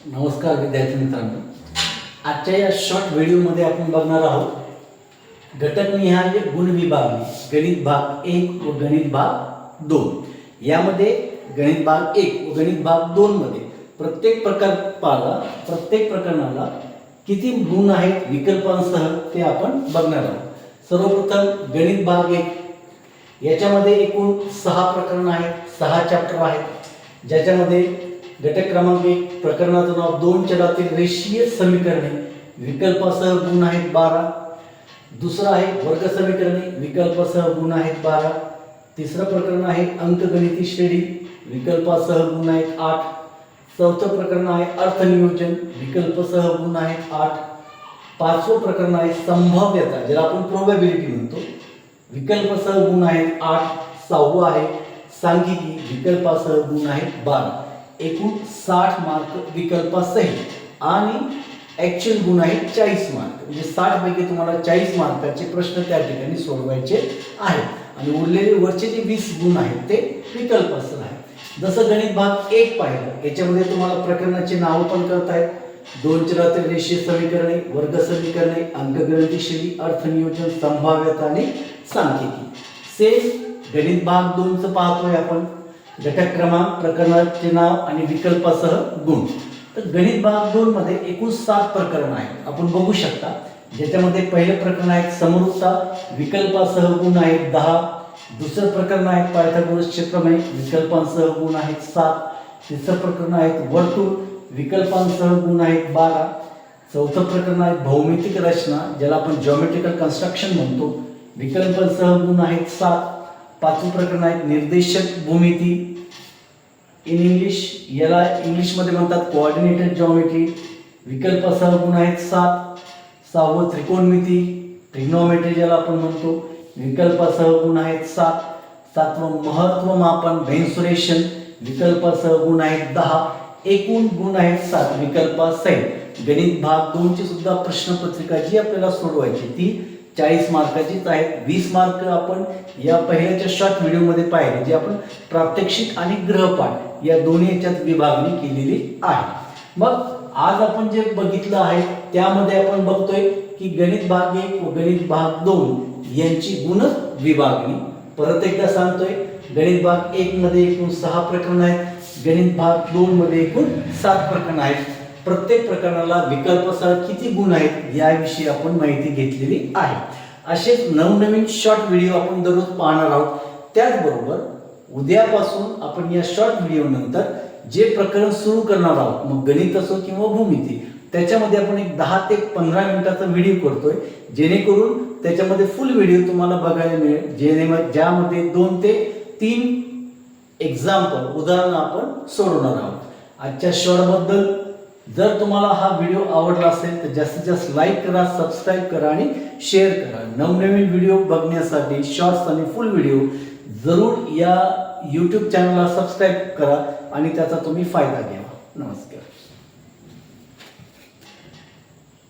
नमस्कार विद्यार्थी मित्रांनो, आजच्या या शॉर्ट व्हिडिओमध्ये आपण बघणार आहोत घटकनिहाय गुण विभागणी गणित भाग 1 व गणित भाग 2। यामध्ये गणित भाग 1 व गणित भाग 2 मध्ये प्रत्येक प्रकरणाला किती गुण आहेत विकल्पांसह ते आपण बघणार आहोत। सर्वप्रथम गणित भाग 1, याच्यामध्ये एकूण 6 प्रकरण आहेत, 6 चॅप्टर आहेत, ज्याच्यामध्ये घटक क्रमांक 1 प्रकरणाचं नाव 2 चलातील रेषीय समीकरणे विकल्पासह गुण आहेत 12। दुसरं आहे वर्ग समीकरणे विकल्पासह गुण आहेत 12। तिसरं प्रकरण आहे अंकगणिती श्रेणी विकल्पासह गुण आहेत 8। चौथं प्रकरण आहे अर्थनियोजन विकल्पासह गुण आहेत 8। पाचवं प्रकरण आहे संभाव्यता ज्याला आपण प्रोबॅबिलिटी म्हणतो विकल्पासह गुण आहेत 8। सहावं आहे सांख्यिकी विकल्पासह गुण आहेत 12। एकूण 60 मार्क विकल्पासहित आणि ॲक्च्युअल गुण आहेत 40 मार्क। म्हणजे 60 पैकी तुम्हाला 40 मार्काचे प्रश्न त्या ठिकाणी सोडवायचे आहेत आणि उरलेले वरचे जे 20 गुण आहेत ते विकल्पासह आहेत। जसं गणित भाग 1 पाहिलं, याच्यामध्ये तुम्हाला प्रकरणाचे नाव पण करतायत 2 चलातील रेषीय समीकरणे, वर्ग समीकरणे, अंकगणिती श्रेणी, अर्थनियोजन, संभाव्यता आणि सांख्यिकी। सेम गणित भाग 2 चं पाहतोय आपण, घटक क्रमांक, प्रकरणाचे नाव आणि विकल्पासह गुण। तर गणित भाग 2 मध्ये एकूण 7 प्रकरण आहेत, आपण बघू शकता। ज्याच्यामध्ये पहिले प्रकरण आहे समरूपता विकल्पासह गुण आहेत 10। दुसरं प्रकरण आहे पायथागोरस क्षेत्रमेय विकल्पांसह गुण आहेत 7। तिसरं प्रकरण आहे वर्तुळ विकल्पांसह गुण आहेत 12। चौथं प्रकरण आहे भौमितिक रचना ज्याला आपण जॉमेट्रिकल कन्स्ट्रक्शन म्हणतो विकल्पांसह गुण आहेत 7। पाचवं प्रकरण आहे निर्देशक भूमिती इन इंग्लिश, याला इंग्लिश मध्ये म्हणतात कोऑर्डिनेटेड जॉमेट्री विकल्पासह गुण आहेत 7। सहावं त्रिकोणमिती ट्रिग्नोमेट्री ज्याला आपण म्हणतो विकल्पासह गुण आहेत 7। सातवं महत्व मापन मेन्सुरेशन विकल्पासह गुण आहेत 10। एकूण गुण आहेत 7 विकल्पासहित। गणित भाग 2 ची सुद्धा प्रश्नपत्रिका जी आपल्याला सोडवायची ती 40 मार्काचीच आहे। 20 मार्क आपण या पहिल्याच्या शॉर्ट व्हिडिओमध्ये पाहिले, जे आपण प्रात्यक्षिक आणि गृहपाठ या दोन्ही याच्यात विभागणी केलेली आहे। मग आज आपण जे बघितलं आहे त्यामध्ये आपण बघतोय की गणित भाग 1 व गणित भाग 2 यांची गुण विभागणी। परत एकदा सांगतोय, गणित भाग 1 मध्ये एकूण 6 प्रकरण आहेत, गणित भाग 2 मध्ये एकूण 7 प्रकरण आहेत। प्रत्येक प्रकरणाला विकल्पासह किती गुण आहेत याविषयी आपण माहिती घेतलेली आहे। असेच नवनवीन शॉर्ट व्हिडिओ आपण दररोज पाहणार आहोत। त्याचबरोबर उद्यापासून आपण या शॉर्ट व्हिडिओ नंतर जे प्रकरण सुरू करणार आहोत, मग गणित असो किंवा भूमिती, त्याच्यामध्ये आपण एक 10 ते 15 मिनिटाचा व्हिडिओ करतोय, जेणेकरून त्याच्यामध्ये फुल व्हिडिओ तुम्हाला बघायला मिळेल, ज्यामध्ये 2 ते 3 एक्झाम्पल उदाहरण आपण सोडवणार आहोत। आजच्या शॉर्ट बद्दल जर तुम्हाला हा व्हिडिओ आवडला असेल तर जास्तीत जास्त लाईक करा, सबस्क्राईब करा आणि शेअर करा। नवनवीन व्हिडिओ बघण्यासाठी शॉर्ट्स आणि फुल व्हिडिओ जरूर या YouTube चॅनलला सबस्क्राईब करा आणि त्याचा तुम्ही फायदा घ्या। नमस्कार।